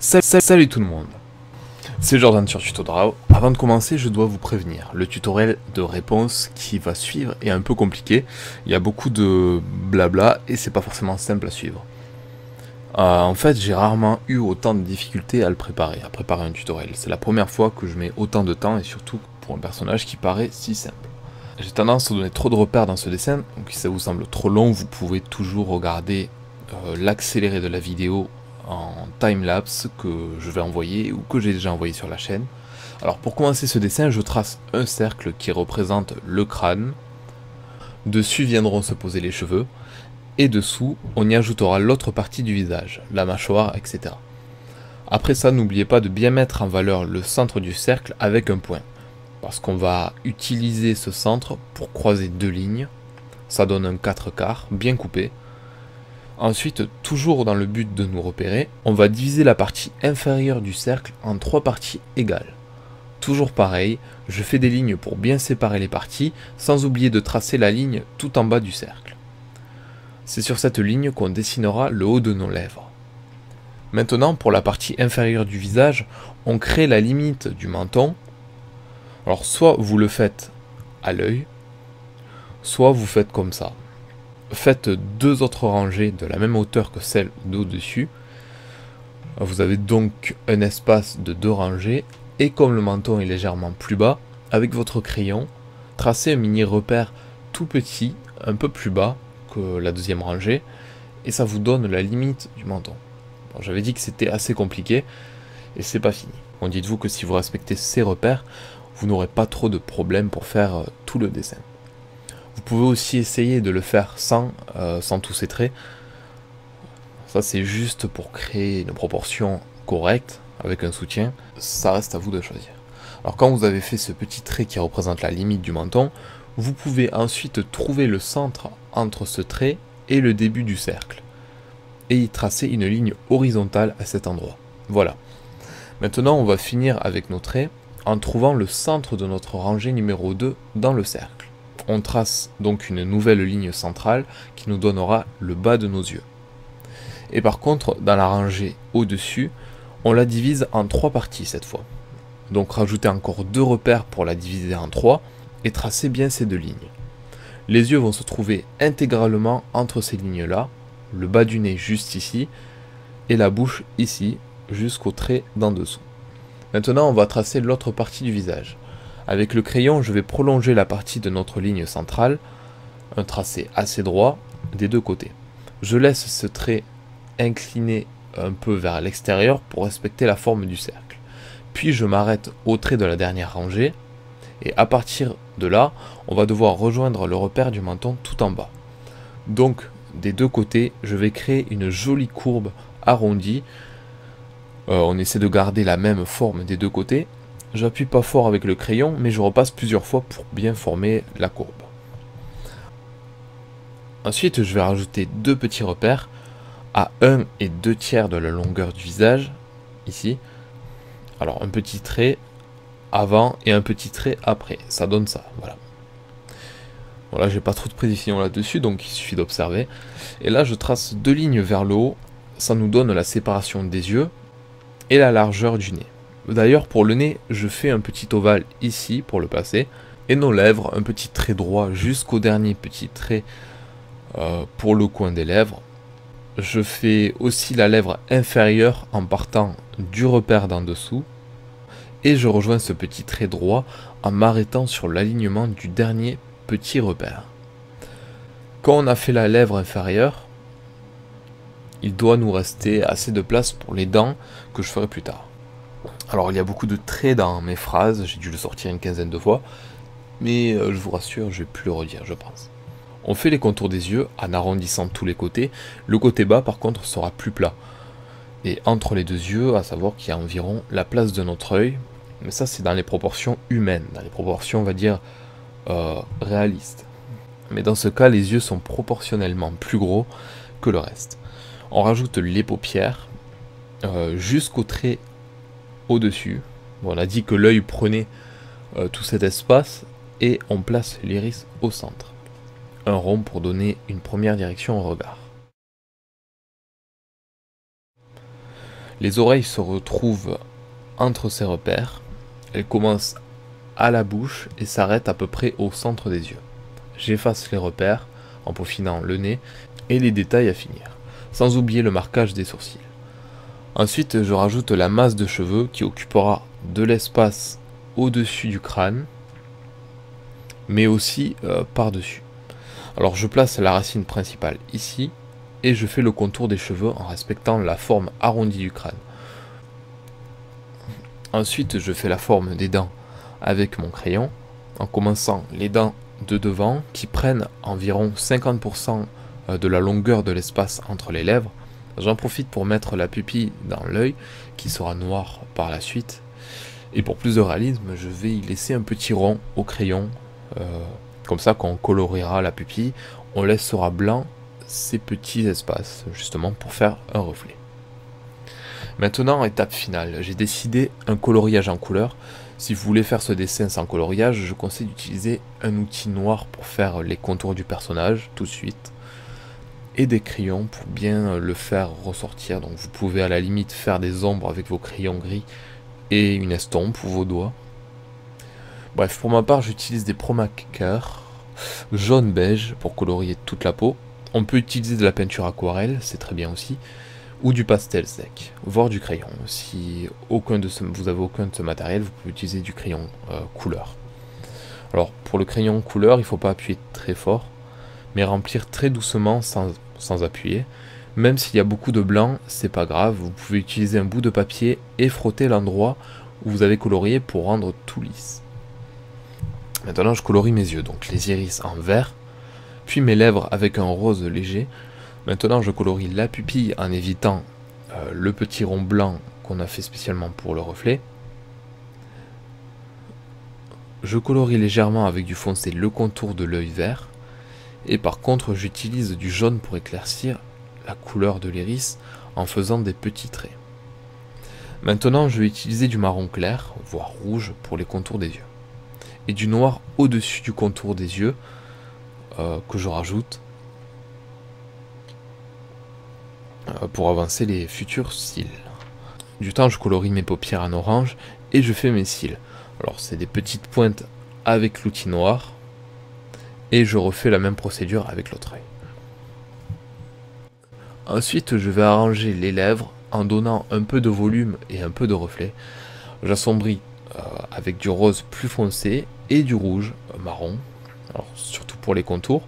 Salut tout le monde, c'est Jordan sur TutoDraw. Avant de commencer, je dois vous prévenir, le tutoriel de réponse qui va suivre est un peu compliqué. Il y a beaucoup de blabla et c'est pas forcément simple à suivre. En fait, j'ai rarement eu autant de difficultés à préparer un tutoriel. C'est la première fois que je mets autant de temps et surtout pour un personnage qui paraît si simple. J'ai tendance à donner trop de repères dans ce dessin, donc si ça vous semble trop long, vous pouvez toujours regarder l'accéléré de la vidéo en timelapse que je vais envoyer ou que j'ai déjà envoyé sur la chaîne. Alors pour commencer ce dessin, je trace un cercle qui représente le crâne. Dessus viendront se poser les cheveux. Et dessous, on y ajoutera l'autre partie du visage, la mâchoire, etc. Après ça, n'oubliez pas de bien mettre en valeur le centre du cercle avec un point. Parce qu'on va utiliser ce centre pour croiser deux lignes. Ça donne un 4/4 bien coupé. Ensuite, toujours dans le but de nous repérer, on va diviser la partie inférieure du cercle en 3 parties égales. Toujours pareil, je fais des lignes pour bien séparer les parties, sans oublier de tracer la ligne tout en bas du cercle. C'est sur cette ligne qu'on dessinera le haut de nos lèvres. Maintenant, pour la partie inférieure du visage, on crée la limite du menton. Alors soit vous le faites à l'œil, soit vous faites comme ça. Faites deux autres rangées de la même hauteur que celle d'au-dessus. Vous avez donc un espace de 2 rangées, et comme le menton est légèrement plus bas, avec votre crayon, tracez un mini repère tout petit, un peu plus bas que la deuxième rangée, et ça vous donne la limite du menton. Bon, j'avais dit que c'était assez compliqué, et c'est pas fini. Bon, dites-vous que si vous respectez ces repères, vous n'aurez pas trop de problèmes pour faire tout le dessin. Vous pouvez aussi essayer de le faire sans tous ces traits. Ça c'est juste pour créer une proportion correcte avec un soutien. Ça reste à vous de choisir. Alors quand vous avez fait ce petit trait qui représente la limite du menton, vous pouvez ensuite trouver le centre entre ce trait et le début du cercle. Et y tracer une ligne horizontale à cet endroit. Voilà. Maintenant on va finir avec nos traits en trouvant le centre de notre rangée numéro 2 dans le cercle. On trace donc une nouvelle ligne centrale qui nous donnera le bas de nos yeux. Et par contre, dans la rangée au-dessus, on la divise en 3 parties cette fois. Donc rajoutez encore 2 repères pour la diviser en 3 et tracez bien ces 2 lignes. Les yeux vont se trouver intégralement entre ces lignes-là, le bas du nez juste ici, et la bouche ici, jusqu'au trait d'en dessous. Maintenant, on va tracer l'autre partie du visage. Avec le crayon, je vais prolonger la partie de notre ligne centrale, un tracé assez droit des deux côtés. Je laisse ce trait incliné un peu vers l'extérieur pour respecter la forme du cercle. Puis je m'arrête au trait de la dernière rangée, et à partir de là, on va devoir rejoindre le repère du menton tout en bas. Donc, des deux côtés, je vais créer une jolie courbe arrondie. On essaie de garder la même forme des deux côtés. J'appuie pas fort avec le crayon, mais je repasse plusieurs fois pour bien former la courbe. Ensuite, je vais rajouter 2 petits repères à 1 et 2 tiers de la longueur du visage, ici. Alors, un petit trait avant et un petit trait après, ça donne ça, voilà. Voilà, j'ai pas trop de précision là-dessus, donc il suffit d'observer. Et là, je trace 2 lignes vers le haut, ça nous donne la séparation des yeux et la largeur du nez. D'ailleurs, pour le nez, je fais un petit ovale ici pour le placer, et nos lèvres, un petit trait droit jusqu'au dernier petit trait pour le coin des lèvres. Je fais aussi la lèvre inférieure en partant du repère d'en dessous, et je rejoins ce petit trait droit en m'arrêtant sur l'alignement du dernier petit repère. Quand on a fait la lèvre inférieure, il doit nous rester assez de place pour les dents que je ferai plus tard. Alors il y a beaucoup de traits dans mes phrases, j'ai dû le sortir une quinzaine de fois, mais je vous rassure, je vais plus le redire, je pense. On fait les contours des yeux en arrondissant tous les côtés, le côté bas par contre sera plus plat. Et entre les deux yeux, à savoir qu'il y a environ la place de notre œil, mais ça c'est dans les proportions humaines, dans les proportions on va dire réalistes. Mais dans ce cas, les yeux sont proportionnellement plus gros que le reste. On rajoute les paupières jusqu'au trait au-dessus. Bon, on a dit que l'œil prenait tout cet espace et on place l'iris au centre. Un rond pour donner une première direction au regard. Les oreilles se retrouvent entre ces repères. Elles commencent à la bouche et s'arrêtent à peu près au centre des yeux. J'efface les repères en peaufinant le nez et les détails à finir, sans oublier le marquage des sourcils. Ensuite, je rajoute la masse de cheveux qui occupera de l'espace au-dessus du crâne, mais aussi par-dessus. Alors je place la racine principale ici, et je fais le contour des cheveux en respectant la forme arrondie du crâne. Ensuite, je fais la forme des dents avec mon crayon, en commençant les dents de devant qui prennent environ 50% de la longueur de l'espace entre les lèvres. J'en profite pour mettre la pupille dans l'œil, qui sera noir par la suite. Et pour plus de réalisme, je vais y laisser un petit rond au crayon. Comme ça, quand on coloriera la pupille, on laissera blanc ces petits espaces, justement pour faire un reflet. Maintenant, étape finale, j'ai décidé un coloriage en couleur. Si vous voulez faire ce dessin sans coloriage, je conseille d'utiliser un outil noir pour faire les contours du personnage tout de suite, et des crayons pour bien le faire ressortir. Donc vous pouvez à la limite faire des ombres avec vos crayons gris et une estompe ou vos doigts. Bref, pour ma part, j'utilise des Promaker jaune-beige pour colorier toute la peau. On peut utiliser de la peinture aquarelle, c'est très bien aussi, ou du pastel sec, voire du crayon. Si vous avez aucun de ce matériel, vous pouvez utiliser du crayon couleur. Alors, pour le crayon couleur, il ne faut pas appuyer très fort, mais remplir très doucement sans appuyer. Même s'il y a beaucoup de blanc, c'est pas grave, vous pouvez utiliser un bout de papier et frotter l'endroit où vous avez colorié pour rendre tout lisse. Maintenant je colorie mes yeux, donc les iris en vert, puis mes lèvres avec un rose léger. Maintenant je colorie la pupille en évitant le petit rond blanc qu'on a fait spécialement pour le reflet. Je colorie légèrement avec du foncé le contour de l'œil vert. Et par contre j'utilise du jaune pour éclaircir la couleur de l'iris en faisant des petits traits. Maintenant je vais utiliser du marron clair, voire rouge, pour les contours des yeux. Et du noir au-dessus du contour des yeux que je rajoute pour avancer les futurs cils. Du temps je colorie mes paupières en orange et je fais mes cils. Alors c'est des petites pointes avec l'outil noir et je refais la même procédure avec l'autre œil. Ensuite je vais arranger les lèvres en donnant un peu de volume et un peu de reflet. J'assombris avec du rose plus foncé et du rouge marron, alors surtout pour les contours,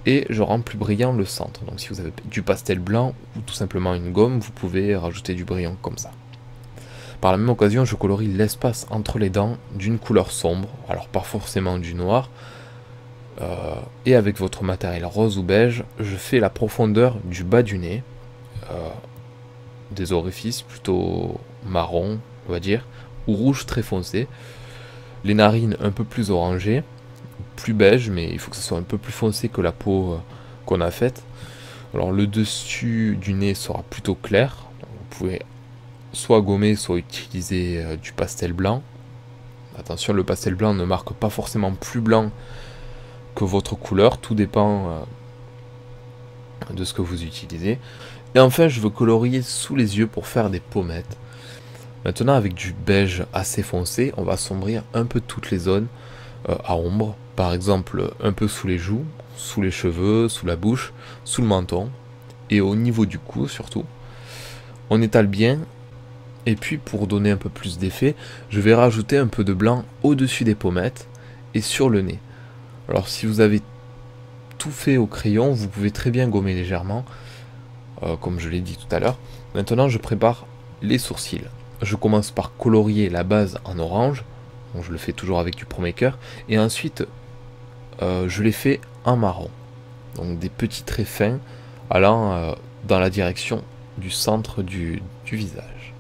et je rends plus brillant le centre. Donc si vous avez du pastel blanc ou tout simplement une gomme, vous pouvez rajouter du brillant comme ça. Par la même occasion, je colorie l'espace entre les dents d'une couleur sombre, alors pas forcément du noir, et avec votre matériel rose ou beige, je fais la profondeur du bas du nez, des orifices plutôt marron, on va dire, ou rouge très foncé, les narines un peu plus orangées, plus beige, mais il faut que ce soit un peu plus foncé que la peau qu'on a faite. Alors le dessus du nez sera plutôt clair, donc vous pouvez soit gommer, soit utiliser du pastel blanc. Attention, le pastel blanc ne marque pas forcément plus blanc que votre couleur, tout dépend de ce que vous utilisez. Et enfin, je veux colorier sous les yeux pour faire des pommettes. Maintenant, avec du beige assez foncé, on va assombrir un peu toutes les zones à ombre. Par exemple, un peu sous les joues, sous les cheveux, sous la bouche, sous le menton. Et au niveau du cou, surtout. On étale bien. Et puis, pour donner un peu plus d'effet, je vais rajouter un peu de blanc au-dessus des pommettes et sur le nez. Alors, si vous avez tout fait au crayon, vous pouvez très bien gommer légèrement, comme je l'ai dit tout à l'heure. Maintenant, je prépare les sourcils. Je commence par colorier la base en orange, donc je le fais toujours avec du Promaker, et ensuite je les fais en marron, donc des petits traits fins allant dans la direction du centre du visage.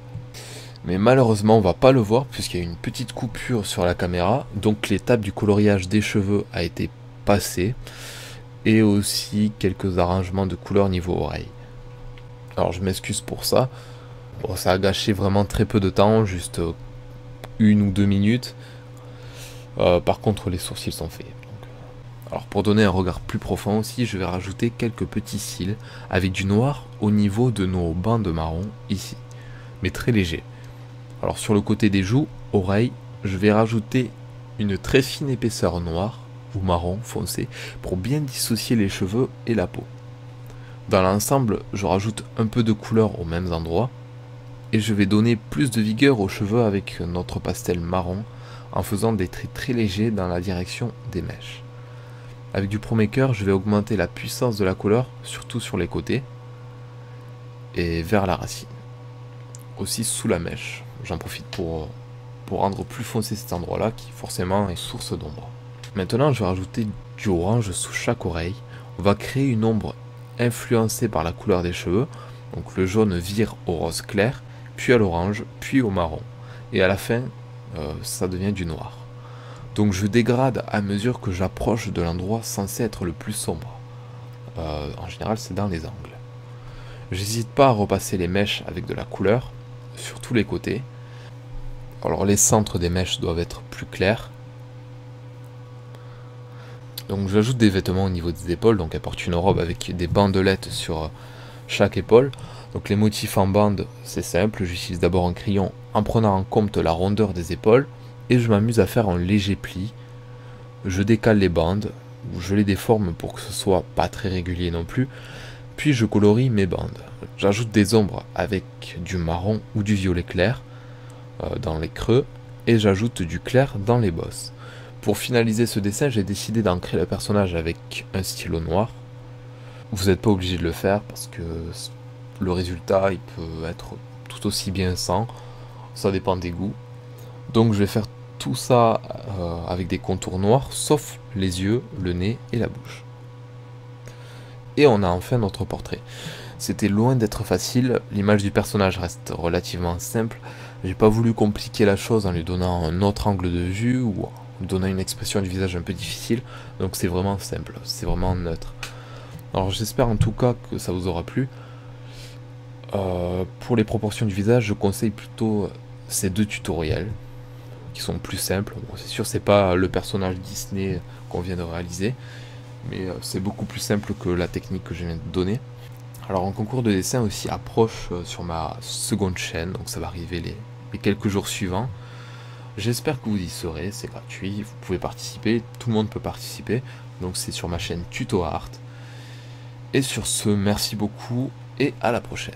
Mais malheureusement on va pas le voir puisqu'il y a une petite coupure sur la caméra, donc l'étape du coloriage des cheveux a été passée, et aussi quelques arrangements de couleurs niveau oreille. Alors je m'excuse pour ça. Bon, ça a gâché vraiment très peu de temps, juste 1 ou 2 minutes. Par contre, les sourcils sont faits. Donc, alors, pour donner un regard plus profond aussi, je vais rajouter quelques petits cils avec du noir au niveau de nos bandes marron ici. mais très léger. Alors sur le côté des joues, oreilles, je vais rajouter une très fine épaisseur noire ou marron foncé pour bien dissocier les cheveux et la peau. Dans l'ensemble, je rajoute un peu de couleur aux mêmes endroits et je vais donner plus de vigueur aux cheveux avec notre pastel marron en faisant des traits très légers dans la direction des mèches. Avec du Pro Maker, je vais augmenter la puissance de la couleur, surtout sur les côtés et vers la racine. Aussi sous la mèche, j'en profite pour rendre plus foncé cet endroit-là qui forcément est source d'ombre. Maintenant, je vais rajouter du orange sous chaque oreille. On va créer une ombre influencée par la couleur des cheveux. Donc le jaune vire au rose clair, puis à l'orange, puis au marron. Et à la fin, ça devient du noir. Donc je dégrade à mesure que j'approche de l'endroit censé être le plus sombre. En général, c'est dans les angles. J'hésite pas à repasser les mèches avec de la couleur sur tous les côtés. Alors les centres des mèches doivent être plus clairs. Donc j'ajoute des vêtements au niveau des épaules, donc elle porte une robe avec des bandelettes sur chaque épaule. Donc les motifs en bande, c'est simple, j'utilise d'abord un crayon en prenant en compte la rondeur des épaules et je m'amuse à faire un léger pli. Je décale les bandes, je les déforme pour que ce soit pas très régulier non plus, puis je colorie mes bandes. J'ajoute des ombres avec du marron ou du violet clair dans les creux et j'ajoute du clair dans les bosses. Pour finaliser ce dessin, j'ai décidé d'ancrer le personnage avec un stylo noir. Vous n'êtes pas obligé de le faire parce que le résultat il peut être tout aussi bien sans, ça dépend des goûts. Donc je vais faire tout ça avec des contours noirs sauf les yeux, le nez et la bouche. Et on a enfin notre portrait. C'était loin d'être facile, l'image du personnage reste relativement simple. J'ai pas voulu compliquer la chose en lui donnant un autre angle de vue ou en lui donnant une expression du visage un peu difficile. Donc c'est vraiment simple, c'est vraiment neutre. Alors j'espère en tout cas que ça vous aura plu. Pour les proportions du visage, je conseille plutôt ces deux tutoriels qui sont plus simples. Bon, c'est sûr, c'est pas le personnage Disney qu'on vient de réaliser, mais c'est beaucoup plus simple que la technique que je viens de donner. Alors un concours de dessin aussi approche sur ma seconde chaîne, donc ça va arriver les quelques jours suivants. J'espère que vous y serez, c'est gratuit, vous pouvez participer, tout le monde peut participer, donc c'est sur ma chaîne Tuto Art. Et sur ce, merci beaucoup et à la prochaine.